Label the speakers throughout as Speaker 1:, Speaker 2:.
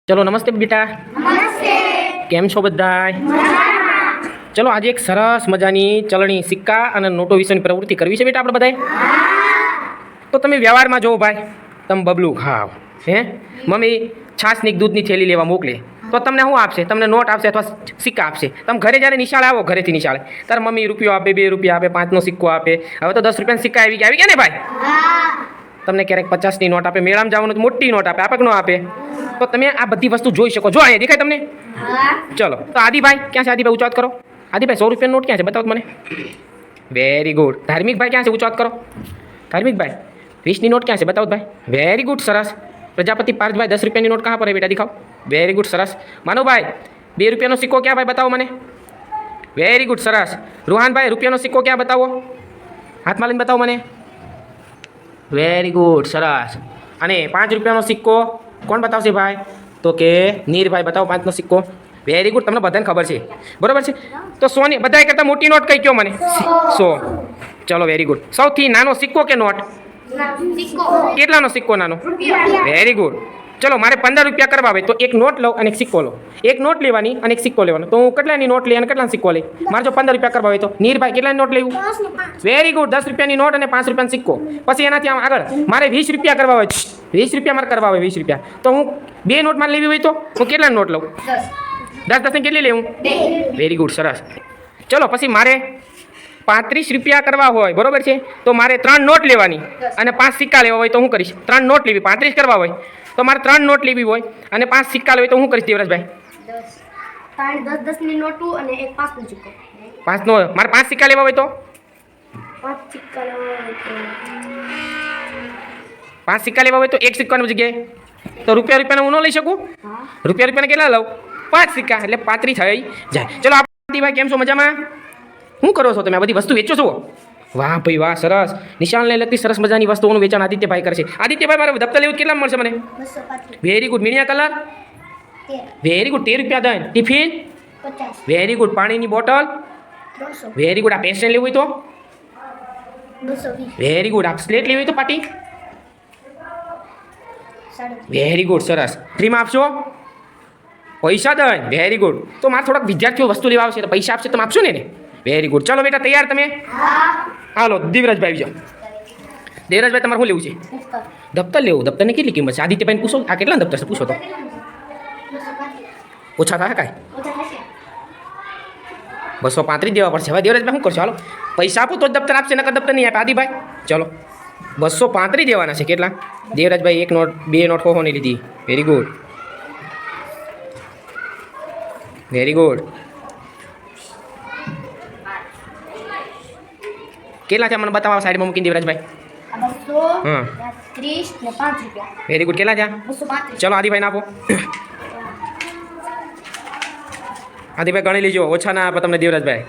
Speaker 1: ચલો નમસ્તે બેટા.
Speaker 2: નમસ્તે.
Speaker 1: કેમ છો બધા? ચલો આજે એક સરસ મજાની ચલણી સિક્કા અને નોટો વિશેની પ્રવૃત્તિ કરવી છે બેટા આપણે બધાએ. તો તમે વ્યવહારમાં જોવો ભાઈ, તમે બબલું ખાવ હે, મમ્મી છાશની દૂધની થેલી લેવા મોકલે તો તમને શું આપશે? તમને નોટ આપશે અથવા સિક્કા આપશે. તમે ઘરે જ્યારે નિશાળે આવો, ઘરેથી નિશાળે, તાર મમ્મી રૂપિયો આપે, 2 રૂપિયા આપે, 5નો સિક્કો આપે. હવે તો 10 રૂપિયાના સિક્કા આવી ગયા ને ભાઈ. તમને ક્યારેક 50ની નોટ આપે, મેળામાં જવાનું તો મોટી નોટ આપે, આપે કે ન આપે? તો તમે આ બધી વસ્તુ જોઈ શકો. જો અહીંયા દેખાય તમને? ચલો તો આદિભાઈ ક્યાં છે? આદિભાઈ ઊંચો હાથ કરો. આદિભાઈ 100 રૂપિયાની નોટ ક્યાં છે? બતાવો મને. Very good. ધાર્મિકભાઈ ક્યાં છે? ઊંચો હાથ કરો. ધાર્મિકભાઈ 20ની નોટ ક્યાં છે? બતાવો ભાઈ. વેરી ગુડ, સરસ. પ્રજાપતિ પાર્થભાઈ 10 રૂપિયાની નોટ કहाँ पर है बेटा? दिखाओ. वेरी गुड, सरस. मानवभाई 2 રૂપિયાનો સિક્કો ક્યાં ભાઈ? બતાવો મને. વેરી ગુડ, સરસ. રૂહાનભાઈ રૂપિયાનો સિક્કો ક્યાં? બતાવો. હાથમાં લઈને બતાવો મને. વેરી ગુડ, સરસ. અને 5 રૂપિયાનો સિક્કો કોણ બતાવશે ભાઈ? તો કે નીરભાઈ બતાવો 5નો સિક્કો. વેરી ગુડ, તમને બધાને ખબર છે, બરોબર છે. તો 100ની બધાય કરતાં મોટી નોટ કઈ કયો મને? 100. ચલો વેરી ગુડ. સૌથી નાનો સિક્કો કે નોટ? કેટલાનો સિક્કો નાનો? Very good. ચલો મારે 15 રૂપિયા કરવા હોય તો એક નોટ લઉં અને એક સિક્કો લો. એક નોટ લેવાની અને એક સિક્કો લેવાનો. તો હું કેટલાની નોટ લઈ અને કેટલાનો સિક્કો લઈ? મારે જો 15 રૂપિયા કરવા હોય તો નીરભાઈ કેટલાની નોટ લેવું? Very good. 10 રૂપિયાની નોટ અને 5 રૂપિયાનો સિક્કો. પછી એનાથી આમ આગળ મારે 20 રૂપિયા કરવા હોય, 20 રૂપિયા મારે કરવા હોય, 20 રૂપિયા, તો હું 2 નોટ મારે લેવી હોય તો હું કેટલાની નોટ લઉં? 10 10 કેટલી લેવું? વેરી ગુડ, સરસ. ચલો પછી મારે 35 રૂપિયા કરવા હોય, બરોબર છે, તો મારે 3 નોટ લેવાની અને 5 સિક્કા લેવા હોય તો હું કરીશ? 3 નોટ લેવી. 35 કરવા હોય તો મારે 3 નોટ લેવી હોય અને 5 સિક્કા લેવી તો હું કરીશ દેવરાજભાઈ?
Speaker 2: 10 નોટું અને એક 5નો સિક્કો.
Speaker 1: 5નો મારે 5 સિક્કા લેવા હોય તો
Speaker 2: 5 સિક્કા લેવા હોય તો
Speaker 1: 5 સિક્કા લેવા હોય તો એક સિક્કાની જગ્યાએ તો રૂપિયાના હું ન લઈ શકું? રૂપિયાના કેટલા લઉં? 5 સિક્કા, એટલે 35 થઈ જાય. ચલો આદિભાઈ કેમ છો? મજામાં? શું કરો છો તમે? આ બધી વસ્તુ વેચો છો? વાહ ભાઈ વાહ, સરસ. નિશાળને લગતી સરસ મજાની વસ્તુઓનું વેચાણ આદિત્યભાઈ કરશે. આદિત્યભાઈ મારે દફતર લેવું કેટલા મળશે મને?
Speaker 2: 235.
Speaker 1: Very good. મીણિયા કલર?
Speaker 2: 13.
Speaker 1: Very good. 13 રૂપિયા દઈ. ટિફિન?
Speaker 2: 50.
Speaker 1: Very good. પાણીની બોટલ?
Speaker 2: 300.
Speaker 1: વેરી ગુડ. આ પેન્સિલ લેવું હોય તો?
Speaker 2: 220.
Speaker 1: વેરી ગુડ. આ સ્લેટ લેવી હોય તો પાટી?
Speaker 2: 37.
Speaker 1: વેરી ગુડ, સરસ. ફ્રીમાં આપશો? પૈસા દઈ. Very good. તો મારે થોડાક વિદ્યાર્થીઓ વસ્તુ લેવા આવશે તો પૈસા આપશે તમે આપશો ને? Very good. ચલો બેટા તૈયાર તમે? હાલો દેવરાજભાઈ આવી જાઓ. દેવરાજભાઈ તમારે શું લેવું છે? દફતર લેવું. દફતરની કેટલી કિંમત છે? આદિત્યભાઈને પૂછો. આ કેટલા દફતર છે? પૂછો તો.
Speaker 2: 235.
Speaker 1: ઓછા થાય કાંઈ?
Speaker 2: ઓછા થશે.
Speaker 1: 235 દેવા પડશે. હવે દેવરાજભાઈ શું કરશો? હાલો પૈસા આપો તો જ દફતર આપશે, નકર દફતર નહીં આપે. આદિભાઈ ચલો 235 દેવાના છે. કેટલા? દેવરાજભાઈ 1 નોટ 2 નોટ ખોખોની લીધી. Very good, very good. કેટલા છે મને બતાવો સાઈડમાં મૂકીને દેવરાજભાઈ.
Speaker 2: આ 200.
Speaker 1: હા.
Speaker 2: 30 ને 5 રૂપિયા.
Speaker 1: Very good. કેટલા છે?
Speaker 2: 235.
Speaker 1: ચલો આદિભાઈને આપો. આદિભાઈ ગણી લેજો. ઓછા ના આપે તમને દેવરાજભાઈ.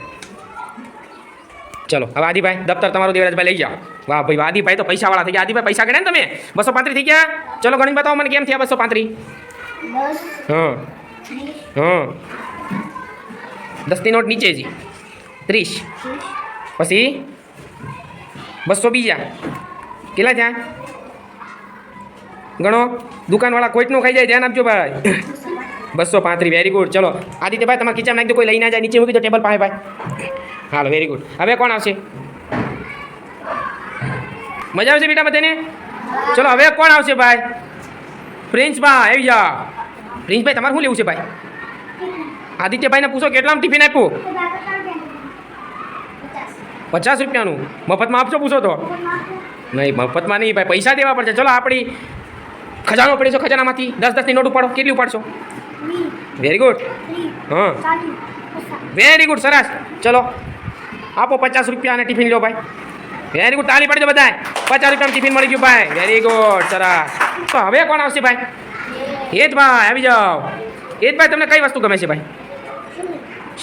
Speaker 1: ચલો હવે આદિભાઈ દફતર તમારું દેવરાજભાઈ લઈ જાઓ. વાહ ભાઈ, આદિભાઈ તો પૈસાવાળા થઈ ગયા. આદિભાઈ પૈસા ગણ્યા ને તમે? 235 થઈ ગયા. ચલો ગણીને બતાવો મને કેમ થયા 235?
Speaker 2: 10.
Speaker 1: હા
Speaker 2: 30.
Speaker 1: હા. 10ની નોટ નીચે જી 30, પછી 200 બીજા કેટલા થયા? ગણો. દુકાનવાળા કોઈકનું ખાઈ જાય, ધ્યાન આપજો ભાઈ. 235. Very good. ચલો આદિત્યભાઈ તમારા કિચનમાં નાખી દો, કોઈ લઈ ના જાય. નીચે મૂકી દો ટેબલ પાસે ભાઈ. હાલો વેરી ગુડ. હવે કોણ આવશે? મજા આવશે બેટા બધાને? ચલો હવે કોણ આવશે ભાઈ? પ્રિન્સભાઈ આવી જાઓ. પ્રિન્સભાઈ તમારે શું લેવું છે ભાઈ? આદિત્યભાઈને પૂછો કેટલાનું ટિફિન આપ્યું? 50 રૂપિયાનું. મફતમાં આપશો? પૂછો તો. નહીં મફતમાં નહીં ભાઈ, પૈસા દેવા પડશે. ચલો આપણી ખજાનો પડે છે, ખજાનામાંથી 10-10ની નોટ ઉપાડો. કેટલી ઉપાડશો? Very good. હા વેરી ગુડ, સરસ. ચલો આપો 50 રૂપિયા અને ટિફિન લો ભાઈ. Very good. તાળી પાડજો બધા. 50 રૂપિયાનું ટિફિન મળી ગયું ભાઈ. વેરી ગુડ, સરસ. તો હવે કોણ આવશે ભાઈ? હેતભાઈ આવી જાઓ. હેતભાઈ તમને કઈ વસ્તુ ગમે છે ભાઈ?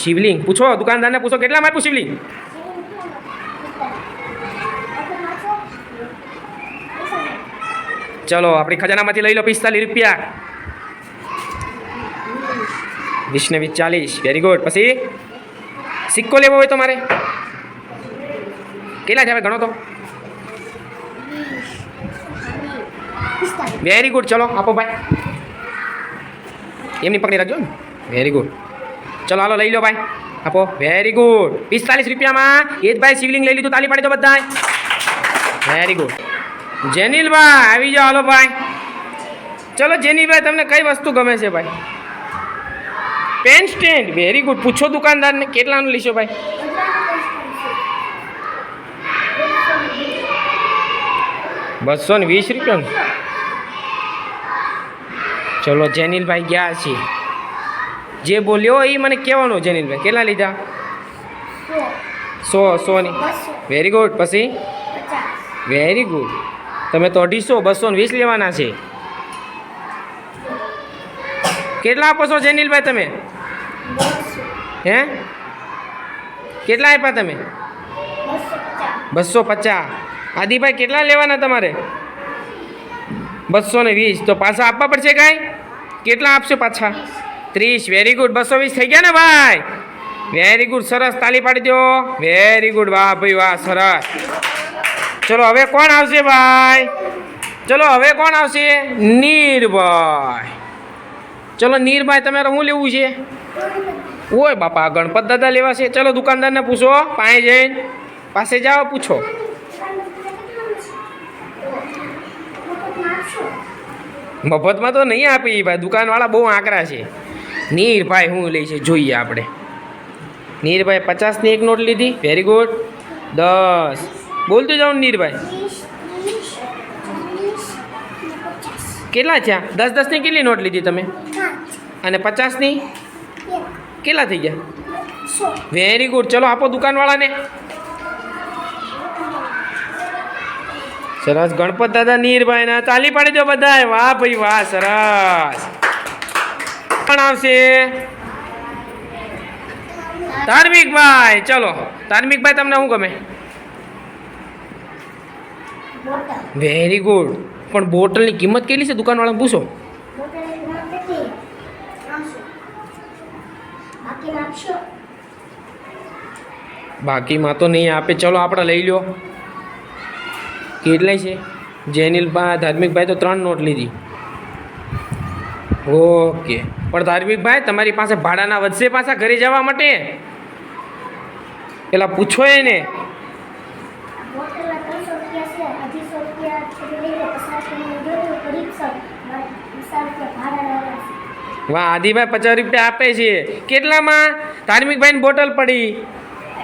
Speaker 1: શિવલિંગ. પૂછો દુકાનદારને, પૂછો કેટલામાં આપ્યું શિવલિંગ? ચલો આપણી ખજાનામાંથી લઈ લો 45 રૂપિયા. 20 ને 20 40. Very good. પછી સિક્કો લેવો હોય તો મારે કેટલા છે હવે? ગણો તો.
Speaker 2: 20.
Speaker 1: Very good. ચલો આપો ભાઈ. એમની પકડી રાખજો ને વેરી ગુડ. ચલો હાલો લઈ લો ભાઈ, આપો. Very good. 45 રૂપિયામાં હેતભાઈ શિવલિંગ લઈ લીધું. તાલી પાડી દો બધાય. Very good. જેનિલભાઈ આવી જાઓ. હાલો ભાઈ. ચલો જેનિલભાઈ, તમને કઈ વસ્તુ ગમે છે ભાઈ? Pen stand. Very good. પૂછો દુકાનદારને કેટલાનું લેશો ભાઈ? 220 રૂપિયાનું. ચલો જેનિલભાઈ ગયા છે. જે બોલ્યો એ મને કહેવાનું. જેનિલભાઈ કેટલા લીધા? 100 ની. Very good. પછી
Speaker 2: 50.
Speaker 1: Very good. તમે તો 250, 220 લેવાના છે. કેટલા આપો છો જેનિલભાઈ તમે?
Speaker 2: 250.
Speaker 1: હે કેટલા આપ્યા તમે? 250. આદિભાઈ કેટલા લેવાના તમારે? 220. તો પાછા આપવા પડશે કાંઈ? કેટલા આપશો પાછા? 30. Very good. 220 થઈ ગયા ને ભાઈ? Very good. સરસ. તાલી પાડી દો. Very good. વાહ ભાઈ વાહ, સરસ. ચલો હવે કોણ આવશે ભાઈ? ચલો હવે કોણ આવશે? નીરભાઈ. ચલો નીરભાઈ, તમારે શું લેવું છે? ઓય બાપા, ગણપત દાદા લેવા છે. ચલો દુકાનદારને પૂછો. પાસે જઈને પાસે જાઓ, પૂછો. મફતમાં તો નહીં આપી ભાઈ, દુકાનવાળા બહુ આકરા છે. નીરભાઈ શું લે છે જોઈએ આપણે. નીરભાઈ 50ની એક નોટ લીધી. Very good. 10. બોલતું જાઉં નીરભાઈ.
Speaker 2: 20, 30, 40, 50.
Speaker 1: કેટલા થયા? 10-10ની કેટલી નોટ લીધી તમે?
Speaker 2: 5.
Speaker 1: અને 50ની
Speaker 2: 1.
Speaker 1: કેટલા થઈ ગયા?
Speaker 2: 100.
Speaker 1: Very good. ચલો આપો દુકાનવાળાને. સરસ. ગણપત દાદા નીરભાઈના તાલી પાડી દો બધાય. વાહ ભાઈ વાહ, સરસ. કોણ આવશે? ધાર્મિકભાઈ. ચલો ધાર્મિકભાઈ, તમને શું ગમે?
Speaker 2: બોટલ.
Speaker 1: Very good. પણ બોટલની કિંમત કેટલી છે? દુકાનવાળાને પૂછો.
Speaker 2: બોટલની કિંમત કેટલી? 300. બાકી આપશો?
Speaker 1: બાકીમાં તો નહીં આપે. ચલો આપણે લઈ લો. કેટલાય છે? જેનિલભાઈ ધાર્મિકભાઈ તો 3 નોટ લીધી. ઓકે. પણ ધાર્મિકભાઈ તમારી પાસે ભાડાના વધશે પાછા ઘરે જવા માટે? પેલા પૂછો એને.
Speaker 2: બોટલના 300 રૂપિયા છે. 250 રૂપિયા તમે લઈ લો. 50 રૂપિયા જોડો તો રિક્ષા 50 રૂપિયા ભાડા રહેશે.
Speaker 1: વાહ, આદિભાઈ 50 રૂપિયા આપે છે. કેટલામાં ધાર્મિકભાઈની બોટલ પડી?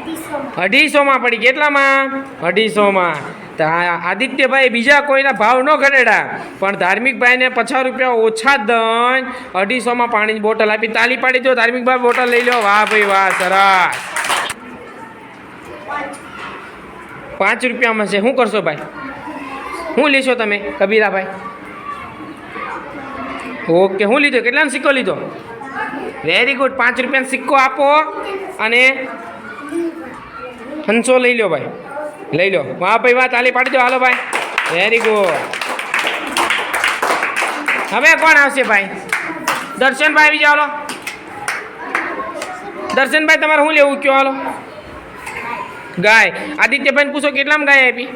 Speaker 2: 250.
Speaker 1: 250માં પડી. કેટલામાં? 250માં. તો આદિત્યભાઈ બીજા કોઈના ભાવ ન ઘટેડા, પણ ધાર્મિકભાઈને 50 રૂપિયા ઓછા દઈને 250માં પાણીની બોટલ આપી. તાલી પાડી દો. ધાર્મિકભાઈ બોટલ લઈ લો. વાહ ભાઈ વાહ, સરસ. 5 રૂપિયામાં છે. શું કરશો ભાઈ? શું લેશો તમે કબીરાભાઈ? ઓકે. શું લીધો? કેટલાનો સિક્કો લીધો? Very good. 5 રૂપિયાનો સિક્કો આપો અને હંસો લઈ લો ભાઈ. લઈ લો. વાહ ભાઈ વાહ, તાલી પાડી દો. હાલો ભાઈ. Very good. હવે કોણ આવશે ભાઈ? દર્શનભાઈ આવી જાઓ. હાલો દર્શનભાઈ, તમારે શું લેવું કયો? હાલો. ગાય. આદિત્યભાઈને પૂછો કેટલામાં ગાય આપી?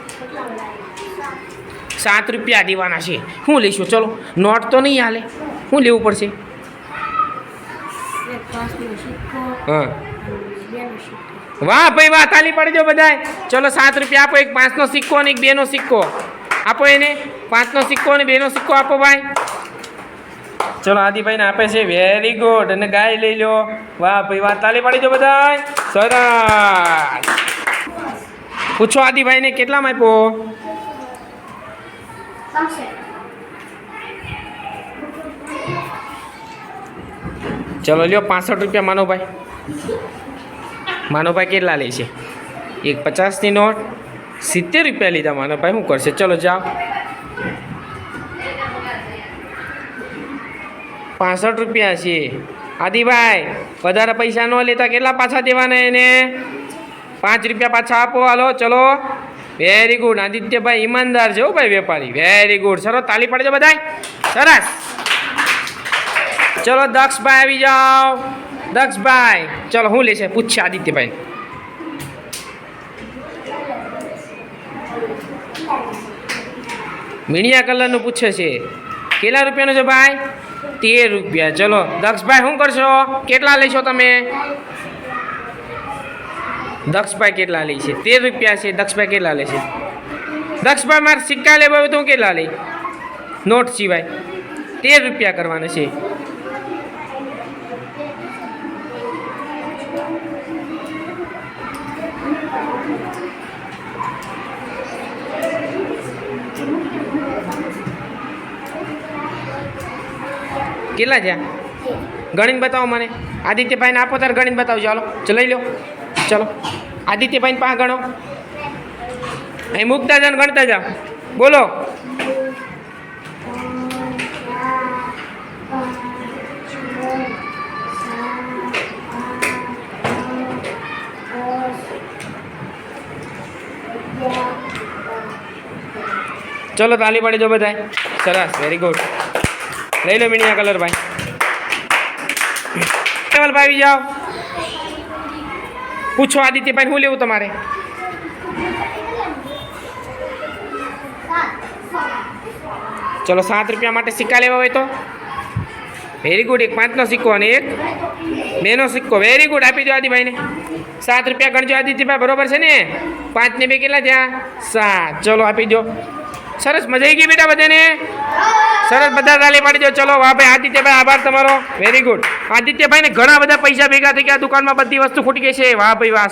Speaker 1: 7 રૂપિયા દેવાના છે. શું લઈશું? ચલો નોટ તો નહીં હાલે. શું લેવું પડશે? હા. વાહ ભાઈ વાહ, તાલી પાડી દો બધાય. ચલો 7 રૂપિયા આપો. એક 5નો સિક્કો અને એક 2નો સિક્કો આપો એને. 5નો સિક્કો અને 2નો સિક્કો આપો ભાઈ. ચલો આદિભાઈને આપે છે. Very good. અને ગાય લઈ લો. વાહ ભાઈ વાહ, તાલી પાડી દો બધાય. સરસ. પૂછો આદિભાઈને કેટલામાં આપ્યો?
Speaker 2: 65.
Speaker 1: ચલો લ્યો 65 રૂપિયા માનવભાઈ. માનવભાઈ કેટલા લે છે? એક 50ની નોટ. 70 રૂપિયા લીધા માનવભાઈ. શું કરશે? ચલો જાઓ. 65 રૂપિયા છે. આદિભાઈ વધારે પૈસા ન લેતા. કેટલા પાછા દેવાના એને? 5 રૂપિયા પાછા આપો. હાલો ચલો. Very good. આદિત્યભાઈ ઈમાનદાર છે હો ભાઈ, વેપારી. Very good. સરસ. તાલી પાડી દો બધાય. સરસ. ચલો દક્ષભાઈ આવી જાઓ. દક્ષભાઈ ચલો શું લેશે? પૂછશે આદિત્યભાઈ. મીણિયા કલરનું પૂછે છે. કેટલા રૂપિયાનું છે ભાઈ? રૂપિયા. ચલો દક્ષભાઈ શું કરશો? કેટલા લેશો તમે? દક્ષભાઈ કેટલા લે છે? 13 રૂપિયા છે. દક્ષભાઈ કેટલા લેશે? દક્ષભાઈ મારે સિક્કા લેવા હોય તો હું કેટલા લઈ? નોટ સિવાય 13 રૂપિયા કરવાના છે. કેટલા થયા? ગણીને બતાવો મને. આદિત્યભાઈને આપો ત્યારે ગણીને બતાવજો. ચાલો લઈ લો. ચલો આદિત્યભાઈને પાસે ગણો. અહીં મૂકતા જાઓ ને ગણતા જાઓ. બોલો. 5, 6, 7, 8, 9, 10, 11, 12. ચલો તાલી પાડી દો બધાય. સરસ, વેરી ગુડ. લઈ લો મીણિયા કલર ભાઈ. ભાઈ આવી જાઓ. પૂછો આદિત્યભાઈ શું લેવું તમારે? ચલો 7 રૂપિયા માટે સિક્કા લેવા હોય તો વેરી ગુડ. એક 5નો સિક્કો અને એક 2નો સિક્કો. Very good. આપી દો આદિભાઈને. 7 રૂપિયા ગણજો આદિત્યભાઈ, બરોબર છે ને? 5 ને 2 કેટલા થયા? 7. ચલો આપી દો. સરસ, મજા આવી ગઈ બેટા બધાને? સરસ, બધા તાલી પાડી દો. ચલો વાહ ભાઈ આદિત્યભાઈ, આભાર તમારો. Very good. આદિત્યભાઈને ઘણા બધા પૈસા ભેગા થઈ ગયા. દુકાનમાં બધી વસ્તુ ખૂટી ગઈ છે. વાહ ભાઈ વાહ.